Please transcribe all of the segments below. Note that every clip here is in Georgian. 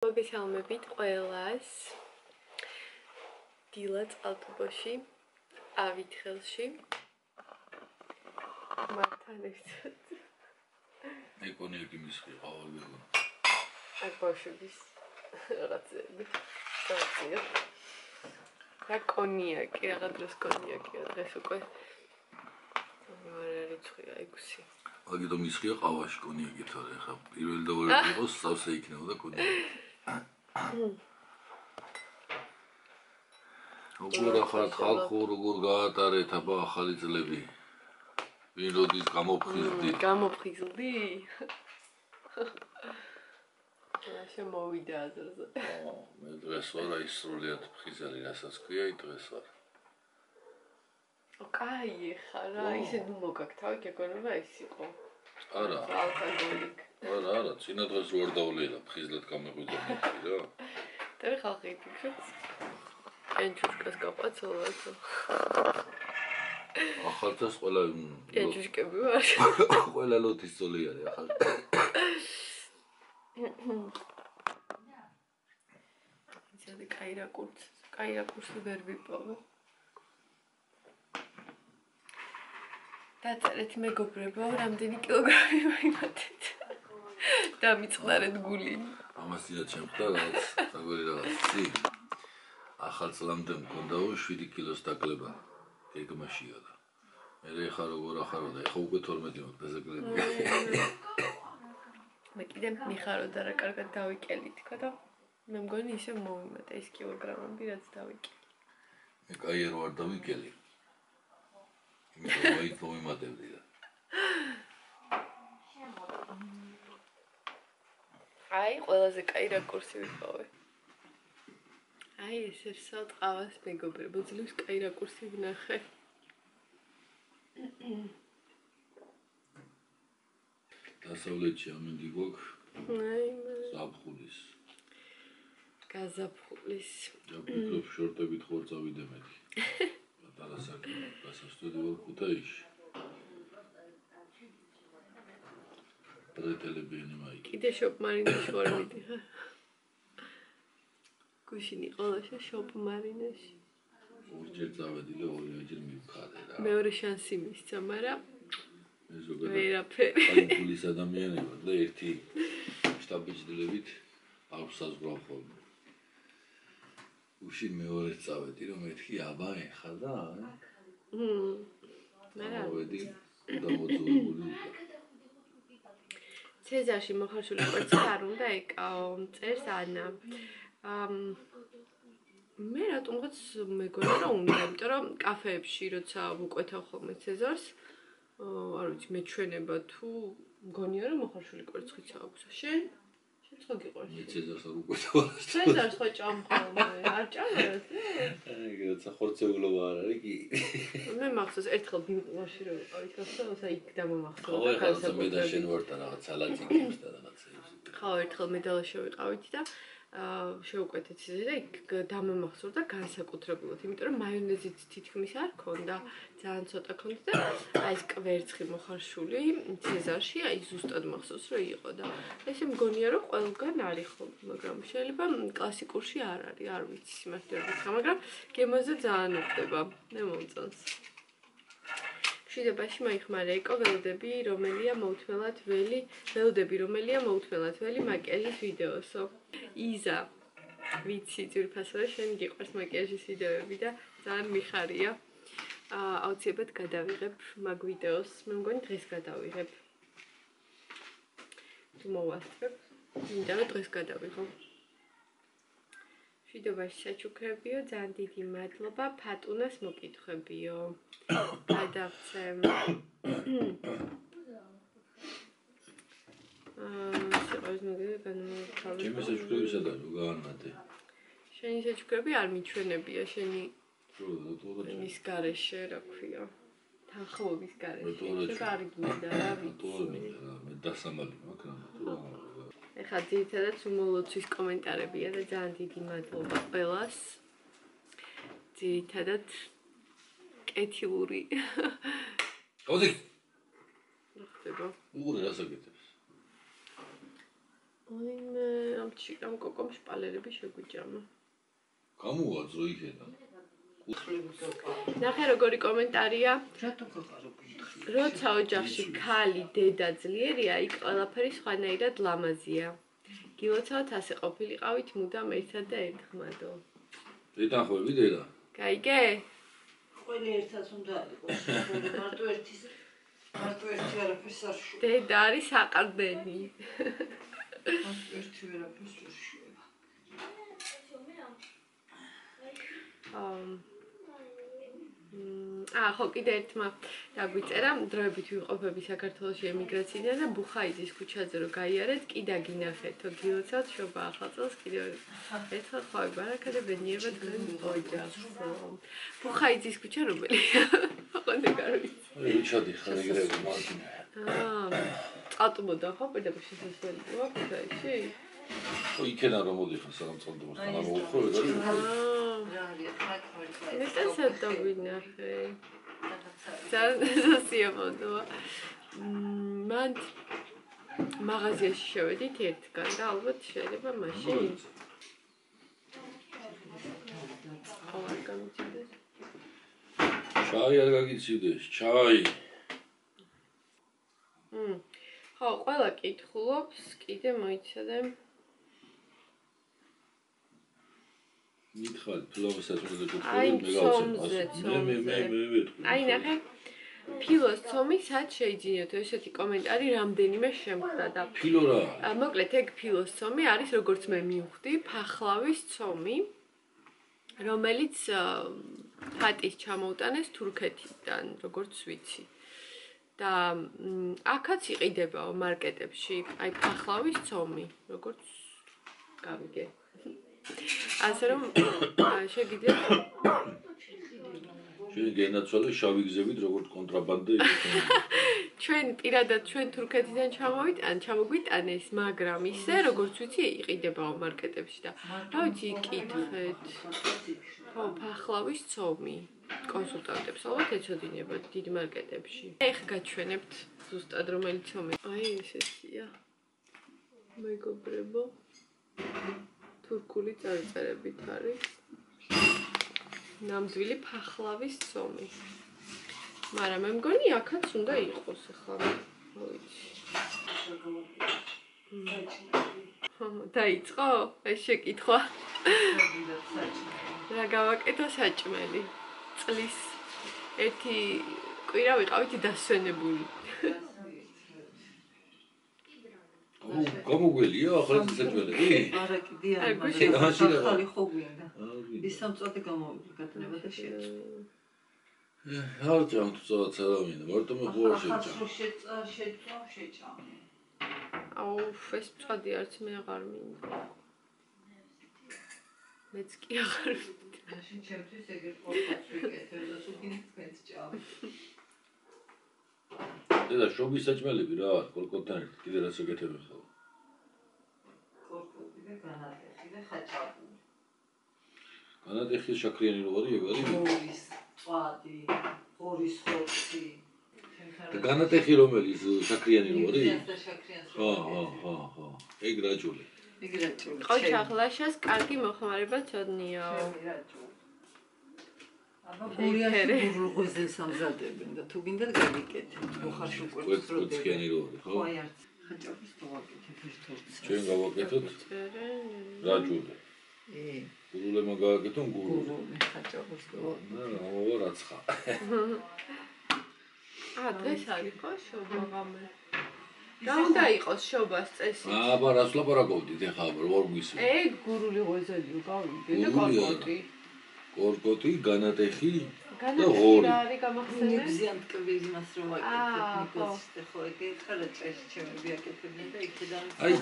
მოგესალმებით ყველას. დილა წყალტუბოში, ავითხელში. მართან ერთად. მე კონიაკი მისხი ყავალბეგო. აი ბავშვების რაღაცები. დავწია. რა კონიაკი, რაღა დროს კონიაკია დღეს უკვე. არა რიცხვია 6. აგიტო მისხია ყავაში კონიაკი თორე ხა პირველი და ორი იყოს სავსე იქნებოდა კონიაკი. როგორ ახალ ხალხო როგორ გაატარეთ აბა ახალი წლები? ვინ როდის გამოფხიზლდი? რაშე მოვიდა აზრზე. მე დღეს ვარ აი სრულიად ფხიზელი რასაც ქვია დღეს ვარ. კაი ხარა, ისე ნუ მოგაკ თავი გეკონება ის იყო. არა. ალკოჰოლიკ. არა, წინა დღეს ვარ დავლელა ფხიზლად გამეღვიძა რა. და ხალხი იფიქრებს. ენჩუშკას გაპაცოლათო. ახალწელს ყველა ენჩუშკები ვარ. ყველა ლოთის ძოლი არის ახალ. ისე კაი რაკურსი ვერ ვიპოვე. დაწერეთ მეგობრებო, რამდენი კილოგრამი ვაიმატეთ. დამიწყდარეთ გული. ამასია ჩემხდა რაღაც საგვარი რაღაცი. ახალ წლამდე მქონდა 7 კილოს დაკლება. გეგმაშია და. მე ხა როგორ ახარო და ხა უკვე 12 მაქვს დაზაკლები. მე კიდე მიხარო და რა კარგად დავიკელი თქო და მე მგონი ისე მოვიმატე ის კილოგრამები რაც დავიკელი. მე კაი არ ვარ დავიკელი. მე მოვიმატებდი და. აი ყველაზე კაი რაკურსი ვიპოვე. აი ესე ვსვათ ყავას მეგობრებო, ძლივს კაი რაკურსი ვნახე. დასავლეთში ამინდი გვაქვს. აი ზაფხულის. გაზაფხულის. ვფიქრობ შორტებით ხوار წავიდე მეთი. პატარასაკი გასასწორი ვარ ქუთაისში. პრეტელებიანი მაიკი. კიდე შოპ მარინაში ვარ მიდიხარ. გუშინი ყოლაშა შოპ მარინაში. ორჯერ წავედი და ორჯერ მივხადე რა. მეორე შანსი მისცა, მაგრამ მე ზოგადად ვერაფერი. აი გულის ადამიანია და ერთი შტაბიჭდილებით აქვს საზღვრა ხოლმე. უშინ მეორე წავედი რომ მეთქი აბა ეხა და მოვედი და მოძულებული ცეზარში მოხარშული კვერცხი არ უნდა ეკაო, წერს ანა. მე რატომღაც მეგონა რომ უნდა, იმიტომ რომ კაფეებში როცა ვუკვეთავ ხოლმე ცეზარს, არ ვიცი, მეჩვენება თუ მგონია რომ მოხარშული კვერცხიც აქვს. შენ ხო გიყვარს? მე ცეზარს არ უკვეთავ. ცეზარს ხო ჭამხოლმე, არ ჭამერთ? აი, როცა ხორცეულობა არ არის კი. მე მახსოვს ერთხელ ბინყლაში რომ ვიყავით გასა, იქ დამამახსოვრდა ხო, ეხლა მე და შენ ვართ რაღაც სალატიკებს და რაღაცებს. ხო, ერთხელ მედალაში ვიყავით და შევუკვეთეთ ისე და იქ დამამახსოვრდა განსაკუთრებულად, იმიტომ რომ მაიონეზით თითქმის არ ქონდა, ძალიან ცოტა ქონდა და აი ეს კვერცხი მოხარშული ცეზარში აი ზუსტად მახსოვს რომ იყო და ესე მგონია რომ ყველგან არის ხოლმე, მაგრამ შეიძლება კლასიკურში არ არის, არ ვიცი სიმართლე რომ ვთქვა, მაგრამ გემოზე ძალიან უხდება, მე მომწონს. შვიდობაში მოიხმარა ეკო ველოდები, რომელია მოუთმელად ველი მაკიაჟის ვიდეოსო. იზა, ვიცი ძვირფასო შენ გიყვარს მაკიაჟის ვიდეოები და ძალიან მიხარია. აუცილებლად გადავიღებ მაგ ვიდეოს, მე მგონი დღეს გადავიღებ. თუ მოვასწრებ, მინდა რომ დღეს გადავიღო. შვიდობაში საჩუქრებიო, ძალიან დიდი მადლობა, ფატუნას მოკითხებიო. გადავცემ. ჩემი საჩუქრები სადაა რო გაანმადე? შენი საჩუქრები არ მიჩვენებია, შენი ის გარეშე, რა ქვია, თანხმობის გარეშე. შეიძლება არ გინდა რა ვიცი. მე დასამალი მაქვს რა. ეხლა ძირითადად სუმოლოცვის კომენტარებია და ძალიან დიდი მადლობა ყველას. ძირითადად კეთილური. ოდი. ხდება. უყურე რას აკეთებს? ოიმე ამ კოკომ შპალერები შეგვიჭამა. გამოუაძრო იქედა. ნახე როგორი კომენტარია. რატო გიყარო კითხი? როცა ოჯახში ქალი დედა ძლიერია, იქ ყველაფერი სხვანაირად ლამაზია. გილოცავთ ასე ყოფილიყავით მუდამ ერთად და ერთხმადო. ეთანხმები დედა? გაიგე? ყველი ერთად უნდა იყოს. მარტო ერთი არაფერს არ შუა. დედა არის საყრდენი. მარტო ერთი არაფერს არ შუა. ხო, კიდე ერთმა დაგვიწერა, დროებით ვიმყოფები საქართველოში ემიგრაციიდან და ბუხაიძის ქუჩაზე რო გაიარეთ, კიდე გინახეთო, გილოცავთ შობა ახალწელს კიდევ ერთხელ ხვავი ბარაკა და ბედნიერება თქვენ ოჯახს. ბუხაიძის ქუჩა რომელია? ოღონდ გარვიცი. რიჩარდი ხარ ეგრევე მარტინ. წატუმოდა ხო პირდაპირ შესასვლელი იყო ქუჩაში? ხო, იქიდან რომ მოდიხარ სახელმწიფოდან ამოუხო ეგ არის. რა არის ხაკმარი? ნეტასაც დავინახე. ძალიან სიამოვნოა. მან მაღაზიაში შევედით ერთგან და ალბათ შეიძლება მაშინ. არ გამიჩნდეს. ჩაი არ გაგიცივდეს, ჩაი. ხო, ყველა კითხულობს, კიდე მოიცადე. მითხარ, ფილოსოფიას უნდა აი, გქონდეს, მე ვიტყვი. აი, ნახე. ფილოს ცომი სად შეიძინოთ? ესეთი კომენტარი რამდენიმე შემხვდა და ფილო რა? მოკლედ ეგ ფილოს ცომი არის როგორც მე მივხვდი, ფახლავის ცომი, რომელიც ფატის ჩამოუტანეს თურქეთიდან, როგორც ვიცი. და აქაც იყიდებაო მარკეტებში, აი ფახლავის ცომი, როგორც გავიგე. ასე რომ შეგიძლიათ შენ გენაცვალე შავი გზებით როგორც კონტრაბანდა იქნება. ჩვენ პირადად ჩვენ თურქეთიდან ჩამოგვიტანეს, მაგრამ ისე როგორც ვიცი იყიდებაო მარკეტებში და რა ვიცი იკითხეთ. ხო, ფახლავის ცომი. კონსულტანტებს ალბათ ეცოდინებათ დიდ მარკეტებში. ეხლა გაჩვენებთ ზუსტად რომელი ცომი. აი ესეა. მეგობრებო. თურქული წარწერებით არის. ნამდვილი ფახლავის ცომი. მაგრამ მე მგონი აქაც უნდა იყოს ახლა. მოიცი. დაიწყო? ეს შეკითხვა. რა გავაკეთო საჭმელი? წლის ერთი კვირა ვიყავით დასვენებული. გამოგველია ახლა საჭმელები? არა კიდე არ გუშინ ახალი ხო გვინდა. ის სამწუხაროდ გამოვიდა გადაება და შეჭა. არ ჭამთ წოც არ მინდა, მარტო მე ხო შეჭა. აუ, ეს წადი არც მე აღარ მინდა. მეც კი აღარ მინდა. მაშინ ჩემთვის ეგერ ყოლხას ვიკეთებ და სულ თქვენც ჭამ. დედა შობის საჭმელები რა, კოლკოტანი კიდე რა შეგეთები ხოლმე. კოლკოტი და განატეხი და ხაჭაპური. განატეხი შაქრიანი რო არის, ეგ არის. გორის წვადი, გორის ხორცი. და განატეხი რომელიც შაქრიანი რო არის? და შაქრიანს. ხო. ეგ რაჭული. ეგ რაჭული. ყოჩაღლაშას კარგი მოხმარება ცოდნიაო. აბა გურიაში გურლუღოზე სამზადებენ და თუ გინდათ გავიკეთებ. ხოხარში უკვე კოცხიანი რო არის, ხო? ხო, აი არც ხაჭაპურს დავაკეთებ ეს თორცს. ჩვენ გავაკეთოთ რაჭული. გურულებმა გავაკეთონ გურული. ხაჭაპურს დავაკეთებ. რა რაცხა. დღეს არის ხო შობა ღამე? რა უნდა იყოს შობას წესი? აბა რას ლაპარაკობდით ეხლა როგორ გვისმენთ? ეგ გურული ღოზელია გავიგე და კორკოტი. კორკოტი, განატეხი და განათი ღორი. რა არის გამახსენე? ნიგზიან ტკბილი მას რო ვაკეთებ ნიკოსი ხო ეგ ხარა წესი ჩემები აკეთებდნენ და იქიდან აი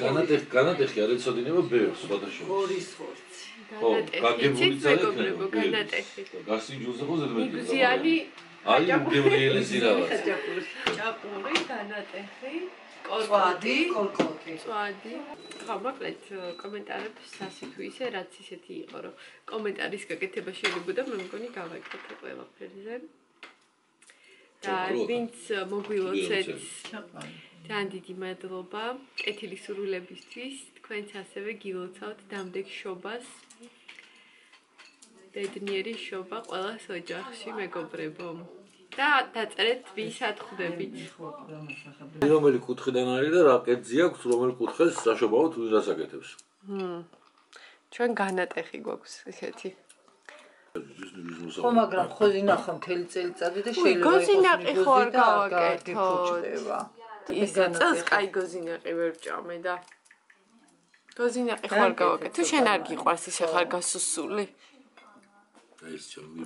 განატეხი არ ეცოდინება ბევრს სხვადასხვა. გორის ხორცი. ხო, გაგებული მეგობრებო, განატეხი. გასინჯულზე ხო ზედმეტი. ნიგზიანი აი უგემრიელესი რაღაც. ჭაპური, განატეხი, კოლკოტი. წვადი. ხო, მოკლედ კომენტარებს ასე თუ ისე რაც ისეთი იყო, რომ კომენტარის გაკეთება შეიძლება მე მგონი გავაკეთე ყველაფერზე. და ვინც მოგვილოცეთ ძალიან დიდი მადლობა კეთილი სურვილებისთვის. თქვენც ასევე გილოცავთ დამდეგ შობას. ბედნიერი შობა ყველას ოჯახში მეგობრებო. და დაწერეთ ვისაც ხვდებით. რომელი კუთხიდან არის და რა კერძი აქვს, რომელი კუთხეს საშობაოდ ვინ რასაკეთებს. ჩვენ განატეხი გვაქვს ესეთი. ხო, მაგრამ ხოზინახა მთელი წელიწადი და შეიძლება გოზინაყი ხო არ გავაკეთოთ. გიფუჭდება. ის წელს კაი გოზინაყი ვერ ვჭამე და გოზინაყი ხო არ გავაკეთე. თუ შენ არ გიყვარს ისე ხარ გასუსული. ეს ჩემი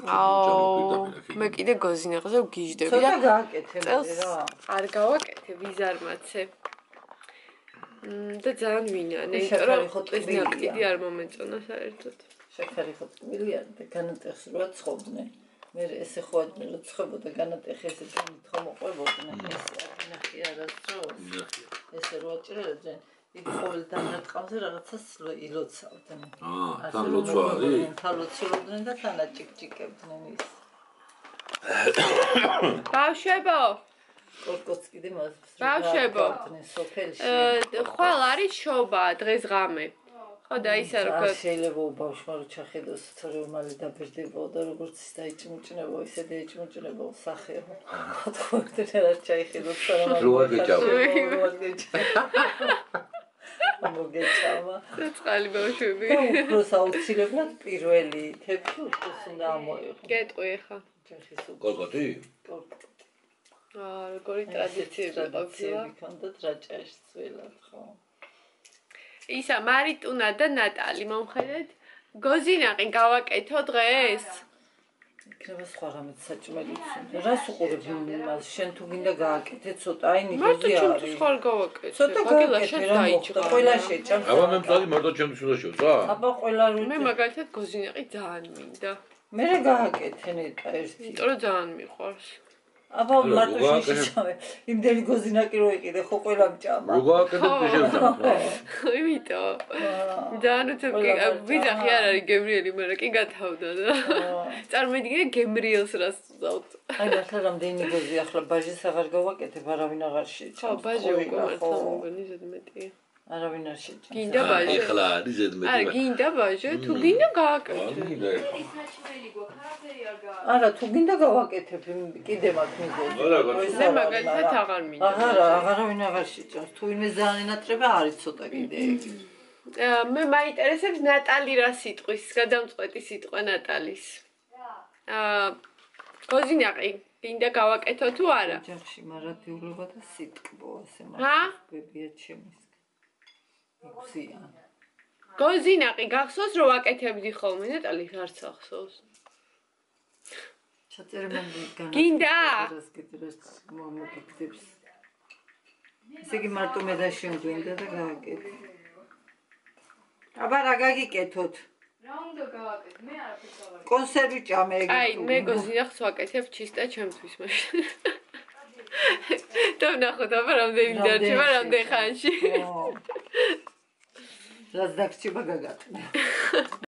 მე კიდე გოზინაყზე ვგიჟდები და ცოტა გააკეთებ რა. არ გავაკეთე ვიზარმაცე. და ძალიან ვინანე, იმიტომ რომ ეს ნაკიდი არ მომეწონა საერთოდ. შეკარი ხო ტკბილია და განატეხს რა ცხობდნენ. მე ესე ხო ადმელო ცხებოდა განატეხი ესე თქო მოყვებოდნენ. ეს ნახე არასდროს. ესე რო აჭრელებდნენ. იქ ყოველ დამრატყამზე რაღაცას ილოცავდნენ. თან ლოცვა არის? თან ლოცულობდნენ და თან აჭიკჭიკებდნენ ის. ბავშვებო, კორკოც კიდე მას ბავშვებო. სოფელში. ხვალ არის შობა დღეს ღამე. ხო და ისა რო შეიძლება ბავშვმა რო ჩახედოს თორე მალე დაბერდებოდა და როგორც ის დაიჭმუჭნებო ისე დაიჭმუჭნებო სახეო. ხო რა ჩაიხედოს თორე როა გეჭამა. მოგეჭამა. წყალი ბავშვები. უფრო საუცილებლად პირველი თებში უფრო უნდა ამოიღო. გეტყვი ახლა. კორკოტი? როგორი ტრადიციები ყოფილა. ქონდათ რაჭაში ძველად ხო. ისა მარიტუნა და ნატალი მომხედეთ გოზინაყი გავაკეთო დღეს? იქნება სხვა რამეც საჭმელი. რას უყურებ იმას? შენ თუ გინდა გააკეთე ცოტა, აი მარტო ნიგოზი ჩემთვის არის. ხარ გავაკეთე. ცოტა მაგილა გააკეთე შენ რა მოხდა? დაიჭრა. ყველა შეჭამს. აბა მე მწვადი მარტო ჩემთვის უნდა შევწვა? აბა ყველა რო მე მაგალითად გოზინაყი ძალიან მინდა. მე რა გააკეთე ნეტა ერთი. იმიტომ რომ ძალიან მიყვარს. აბა მარტო შეჭამე. იმდენი გოზინაკი რო იყიდე ხო ყველა მჭამა. რო გააკეთებ შევწამ. იმიტომ. ძალიან უცებ ვიძახი არ არის გემრიელი, მაგრამ კი გათავდა და წარმოიდგინე გემრიელს რას ვწავთ. აი მართლა რამდენი გოზი ახლა ბაჟის აღარ გავაკეთებ, არავინ აღარ შეჭამს. ხო, ბაჟი უკვე მართლა მოგონი ზედმეტია. არავინ არ შეჭამს. გინდა ბაჟი? ეხლა არის ზედმეტი. არა, გინდა ბაჟი? თუ გინდა გააკეთე. არა, თუ გინდა გავაკეთებ, კიდე მაქვს მიზეზი. მე მაგალითად აღარ მინდა. აღარავინ აღარ შეჭამს. თუ ვინმე ძალიან ენატრება არის ცოტა კიდე. მე მაინტერესებს ნატალი რა სიტყვის, გადამწყვეტი სიტყვა ნატალის. გოზინაყი გინდა გავაკეთო თუ არა? ოჯახში მარადიულობა და სიტყვა ასე ჰა? მაგებია ჩემის. იხსია. გოზინაყი გახსოვს რომ ვაკეთებდი ხოლმე ნატალი არც ახსოვს. ჩაწერე მომგან. გინდა? რას კიდრეს მომგიგდებს. ესე იგი მარტო მე და შენ გვინდა და გავაკეთე. აბა რა გაგიკეთოთ? რა უნდა გავაკეთე? მე არაფერს გავაკეთე. კონსერვი ჭამე ეგ. აი, მე გოზინაყს ვაკეთებ ჩისტა ჩემთვის მაშინ. და ვნახოთ აბა რამდენი დარჩება რამდენ ხანში. რას დაგჭირება გაგატნე.